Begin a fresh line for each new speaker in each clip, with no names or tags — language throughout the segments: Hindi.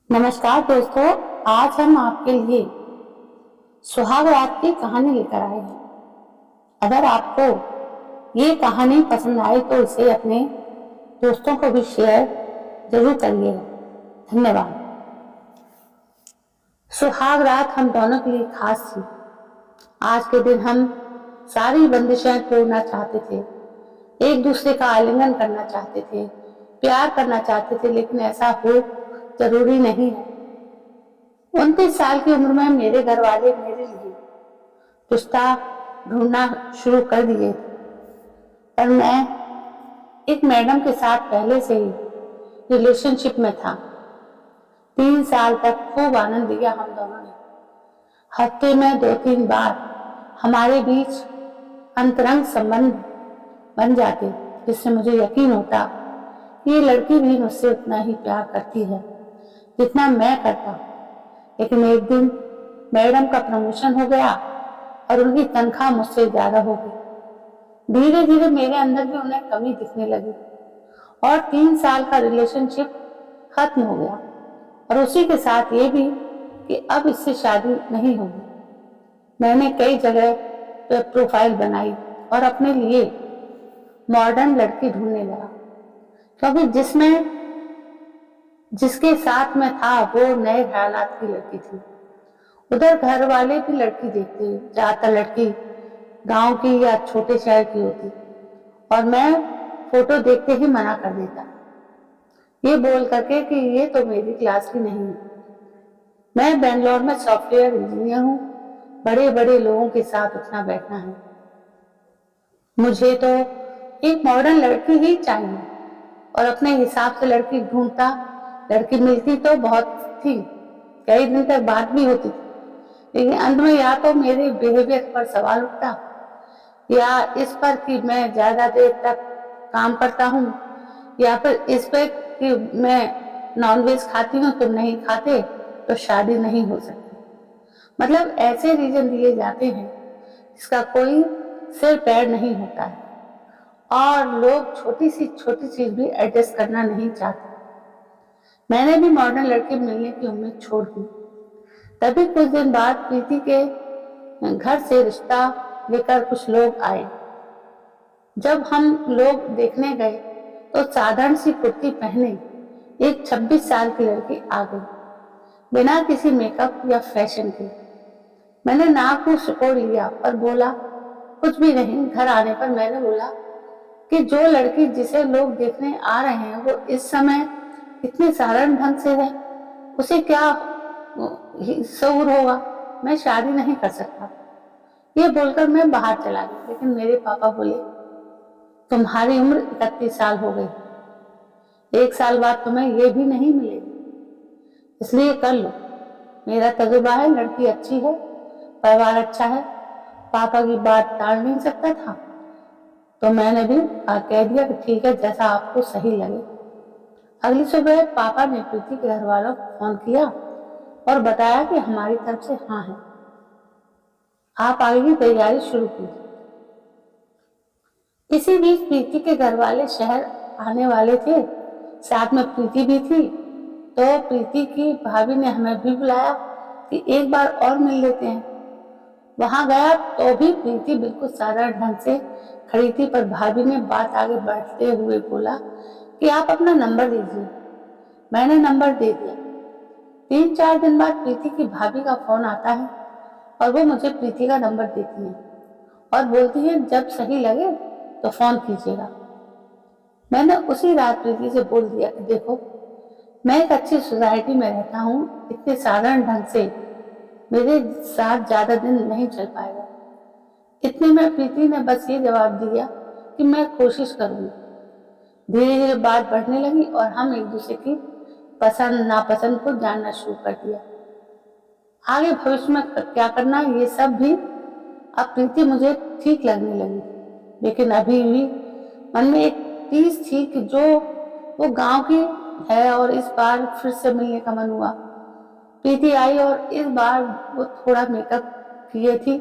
नमस्कार दोस्तों, आज हम आपके लिए सुहाग रात की कहानी लेकर आए हैं। अगर आपको ये कहानी पसंद आई तो इसे अपने दोस्तों को भी शेयर जरूर करिएगा। धन्यवाद। सुहाग रात हम दोनों के लिए खास थी। आज के दिन हम सारी बंदिशें तोड़ना चाहते थे, एक दूसरे का आलिंगन करना चाहते थे, प्यार करना चाहते थे, लेकिन ऐसा हो जरूरी नहीं है। 29 साल की उम्र में मेरे घर वाले मेरे लिए रिश्ता ढूंढना शुरू कर दिए, पर मैं एक मैडम के साथ पहले से ही रिलेशनशिप में था। 3 साल तक खूब आनंद लिया हम दोनों ने। हफ्ते में 2-3 बार हमारे बीच अंतरंग संबंध बन जाते, जिससे मुझे यकीन होता कि ये लड़की भी मुझसे उतना ही प्यार करती है जितना मैं करता। लेकिन एक दिन मैडम का प्रमोशन हो गया और उनकी तनख्वाह मुझसे ज्यादा हो गई। धीरे धीरे मेरे अंदर भी उन्हें कमी दिखने लगी और 3 साल का रिलेशनशिप खत्म हो गया, और उसी के साथ ये भी कि अब इससे शादी नहीं होगी। मैंने कई जगह पे प्रोफाइल बनाई और अपने लिए मॉडर्न लड़की ढूंढने लगा, क्योंकि जिसके साथ में था वो नए ख्यालात की लड़की थी। उधर घर वाले भी लड़की देखते, ज्यादातर लड़की गांव की या छोटे शहर की होती, और मैं फोटो देखते ही मना कर देता, ये बोल करके कि ये तो मेरी क्लास की नहीं है। मैं बेंगलोर में सॉफ्टवेयर इंजीनियर हूँ, बड़े बड़े लोगों के साथ उठना बैठना है, मुझे तो एक मॉडर्न लड़की ही चाहिए। और अपने हिसाब से लड़की ढूंढता। लड़की मिलती तो बहुत थी, कई दिन तक बात भी होती थी, लेकिन अंत में या तो मेरे बिहेवियर पर सवाल उठता या इस पर कि मैं ज्यादा देर तक काम करता हूँ, या फिर इस पे कि मैं नॉनवेज खाती हूँ, तुम नहीं खाते तो शादी नहीं हो सकती। मतलब ऐसे रीजन दिए जाते हैं जिसका कोई सिर पैर नहीं होता है, और लोग छोटी चीज भी एडजस्ट करना नहीं चाहते। मैंने भी मॉडर्न लड़के मिलने की उम्मीद छोड़ दी। तभी कुछ दिन बाद प्रीति के घर से रिश्ता लेकर कुछ लोग आए। जब हम लोग देखने गए तो साधारण सी कुर्ती पहने एक 26 साल की लड़की आ गई, बिना किसी मेकअप या फैशन के। मैंने नाक को सिकोड़ लिया और बोला कुछ भी नहीं। घर आने पर मैंने बोला कि जो लड़की जिसे लोग देखने आ रहे हैं वो इस समय इतने साधारण ढंग से है, उसे क्या शऊर होगा, मैं शादी नहीं कर सकता। ये बोलकर मैं बाहर चला गया, लेकिन मेरे पापा बोले तुम्हारी उम्र 31 साल हो गई, 1 साल बाद तुम्हें ये भी नहीं मिलेगी, इसलिए कर लो। मेरा तजुर्बा है, लड़की अच्छी है, परिवार अच्छा है, पापा की बात टाल नहीं सकता था, तो मैंने भी कह दिया कि ठीक है, जैसा आपको सही लगे। अगली सुबह पापा ने प्रीति के घर वालों को फोन किया और बताया कि हमारी तरफ से हाँ है, आप आगे की तैयारी शुरू कीजिए। इसी बीच प्रीति के घर वाले शहर आने वाले थे, साथ में प्रीति भी थी, तो प्रीति की भाभी ने हमें भी बुलाया कि एक बार और मिल लेते हैं। वहां गया तो भी प्रीति बिल्कुल साधारण ढंग से खड़ी थी, पर भाभी ने बात आगे बढ़ते हुए बोला कि आप अपना नंबर दीजिए। मैंने नंबर दे दिया। 3-4 दिन बाद प्रीति की भाभी का फोन आता है और वो मुझे प्रीति का नंबर देती है और बोलती है जब सही लगे तो फोन कीजिएगा। मैंने उसी रात प्रीति से बोल दिया कि देखो, मैं एक अच्छी सोसाइटी में रहता हूँ, इतने साधारण ढंग से मेरे साथ ज्यादा दिन नहीं चल पाएगा। इतने में प्रीति ने बस ये जवाब दिया कि मैं कोशिश करूंगी। धीरे धीरे बात बढ़ने लगी और हम एक दूसरे की पसंद नापसंद को जानना शुरू कर दिया। आगे भविष्य में क्या करना ये सब भी अब प्रीति मुझे ठीक लगने लगी, लेकिन अभी भी मन में एक टीस थी कि जो वो गांव की है, और इस बार फिर से मिलने का मन हुआ। प्रीति आई और इस बार वो थोड़ा मेकअप किए थी,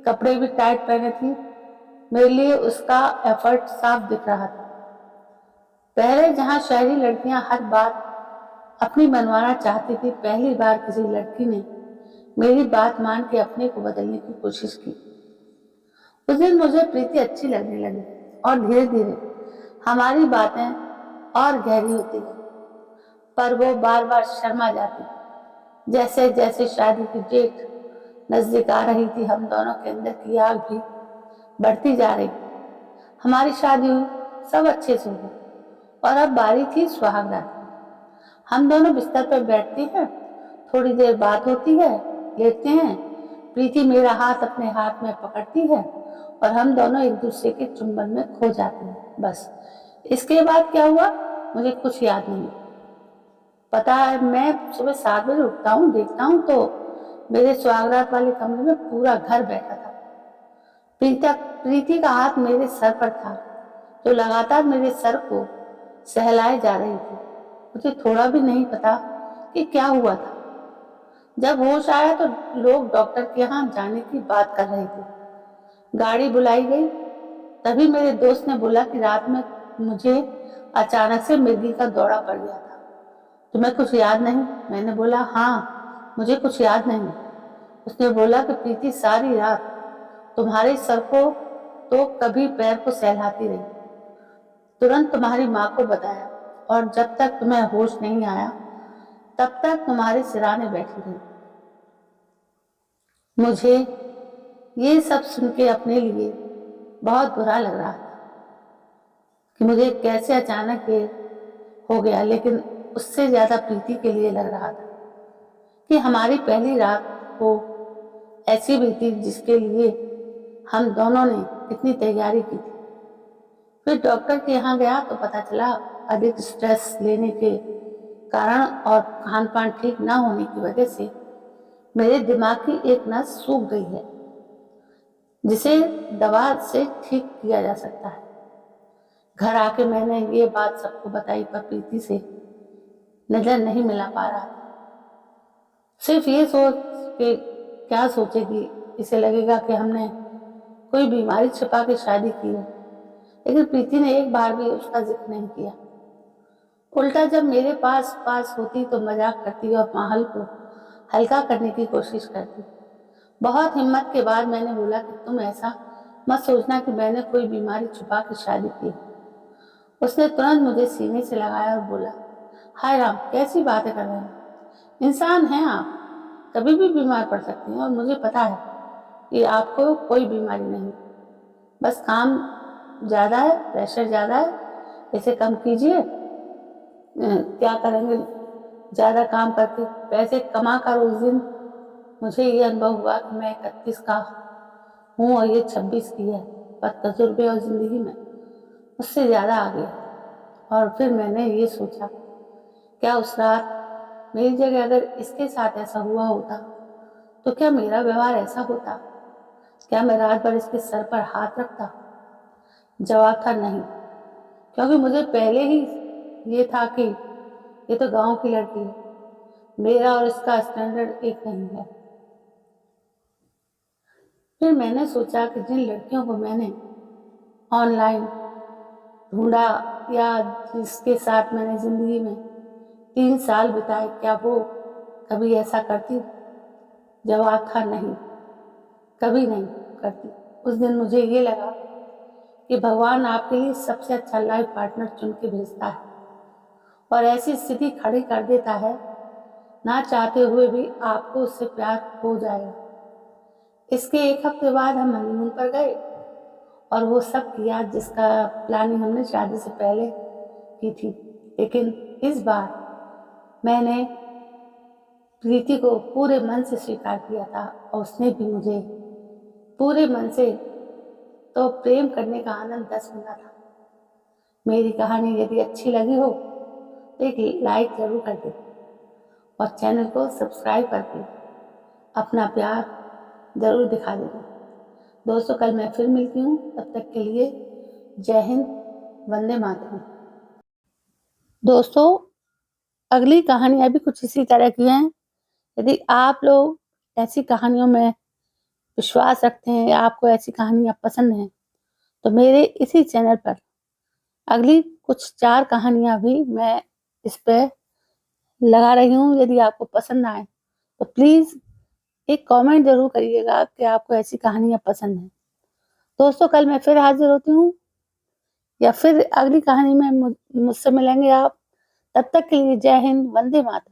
कपड़े भी टाइट पहने थी। मेरे लिए उसका एफर्ट साफ दिख रहा था। पहले जहां शहरी लड़कियां हर बात अपनी मनवाना चाहती थी। पहली बार किसी लड़की ने मेरी बात मान के अपने को बदलने की कोशिश की। उस दिन मुझे प्रीति अच्छी लगने लगी और धीरे धीरे हमारी बातें और गहरी होती गई। पर वो बार बार शर्मा जाती। जैसे जैसे शादी की डेट नजदीक आ रही थी, हम दोनों के अंदर की आग भी बढ़ती जा रही थी। हमारी शादी हुई, सब अच्छे से हुआ और अब बारी थी सुहाग रात की। हम दोनों बिस्तर पर बैठते हैं, थोड़ी देर बात होती है, लेटते हैं। प्रीति मेरा हाथ अपने हाथ में पकड़ती है और हम दोनों एक दूसरे के चुंबन में खो जाते हैं। बस इसके बाद क्या हुआ मुझे कुछ याद नहीं। पता है, मैं सुबह 7 बजे उठता हूँ, देखता हूँ तो मेरे सुहागरात वाले कमरे में पूरा घर बैठा था। प्रीति का हाथ मेरे सर पर था, जो लगातार मेरे सर को सहलाए जा रही थी। मुझे थोड़ा भी नहीं पता कि क्या हुआ था। जब होश आया तो लोग डॉक्टर के यहाँ जाने की बात कर रहे थे। गाड़ी बुलाई गई। तभी मेरे दोस्त ने बोला कि रात में मुझे अचानक से मिर्गी का दौरा पड़ गया था। तुम्हें कुछ याद नहीं? मैंने बोला हाँ, मुझे कुछ याद नहीं। उसने बोला कि प्रीति सारी रात तुम्हारे सर को तो कभी पैर को सहलाती रही। तुरंत तुम्हारी माँ को बताया और जब तक तुम्हें होश नहीं आया तब तक तुम्हारे सिराने बैठी रही। मुझे ये सब सुन के अपने लिए बहुत बुरा लग रहा था कि मुझे कैसे अचानक ये हो गया, लेकिन उससे ज्यादा प्रीति के लिए लग रहा था कि हमारी पहली रात को ऐसी बीती जिसके लिए हम दोनों ने कितनी तैयारी की थी। फिर डॉक्टर के यहाँ गया तो पता चला अधिक स्ट्रेस लेने के कारण और खान पान ठीक ना होने की वजह से मेरे दिमाग की एक नस सूख गई है, जिसे दवा से ठीक किया जा सकता है। घर आके मैंने ये बात सबको बताई, पर प्रीति से नजर नहीं मिला पा रहा था। सिर्फ ये सोच के क्या सोचेगी, इसे लगेगा कि हमने कोई बीमारी छिपा के शादी की है। लेकिन प्रीति ने एक बार भी उसका जिक्र नहीं किया। उल्टा जब मेरे पास पास होती तो मजाक करती और माहौल को हल्का करने की कोशिश करती। बहुत हिम्मत के बाद मैंने बोला कि तुम ऐसा मत सोचना कि मैंने कोई बीमारी छुपा के शादी की। उसने तुरंत मुझे सीने से लगाया और बोला, हाय राम, कैसी बातें कर रहे हैं? इंसान हैं आप, कभी भी बीमार पड़ सकती हैं और मुझे पता है कि आपको कोई बीमारी नहीं, बस काम ज्यादा है, प्रेशर ज्यादा है, इसे कम कीजिए। क्या करेंगे ज्यादा काम करके पैसे कमा कर? उस दिन मुझे ये अनुभव हुआ कि मैं 31 का हूँ और ये 26 की है, पर तजुर्बे और जिंदगी में उससे ज्यादा आगे है। और फिर मैंने ये सोचा, क्या उस रात मेरी जगह अगर इसके साथ ऐसा हुआ होता तो क्या मेरा व्यवहार ऐसा होता? क्या मैं रात भर इसके सर पर हाथ रखता? जवाब था नहीं, क्योंकि मुझे पहले ही ये था कि ये तो गांव की लड़की है, मेरा और इसका स्टैंडर्ड एक नहीं है। फिर मैंने सोचा कि जिन लड़कियों को मैंने ऑनलाइन ढूंढा या जिसके साथ मैंने जिंदगी में 3 साल बिताए, क्या वो कभी ऐसा करती? जवाब था नहीं, कभी नहीं करती। उस दिन मुझे ये लगा कि भगवान आपके लिए सबसे अच्छा लाइफ पार्टनर चुन के भेजता है और ऐसी स्थिति खड़ी कर देता है, ना चाहते हुए भी आपको उससे प्यार हो जाएगा। इसके 1 हफ्ते बाद हम हनीमून पर गए और वो सब किया जिसका प्लानिंग हमने शादी से पहले की थी। लेकिन इस बार मैंने प्रीति को पूरे मन से स्वीकार किया था और उसने भी मुझे पूरे मन से। तो प्रेम करने का आनंद 10 गुना था। मेरी कहानी यदि अच्छी लगी हो तो एक लाइक जरूर कर दे और चैनल को सब्सक्राइब करके अपना प्यार जरूर दिखा देना। दोस्तों, कल मैं फिर मिलती हूँ, तब तक के लिए जय हिंद, वंदे मातरम। दोस्तों, अगली कहानियां भी कुछ इसी तरह की हैं। यदि आप लोग ऐसी कहानियों में विश्वास रखते हैं या आपको ऐसी कहानियां पसंद हैं तो मेरे इसी चैनल पर अगली कुछ 4 कहानियां भी मैं इस पे लगा रही हूँ। यदि आपको पसंद आए तो प्लीज़ एक कमेंट ज़रूर करिएगा कि आपको ऐसी कहानियाँ पसंद हैं। दोस्तों, कल मैं फिर हाज़िर होती हूँ या फिर अगली कहानी में मुझसे मिलेंगे आप। तब तक के लिए जय हिंद, वंदे मातरम।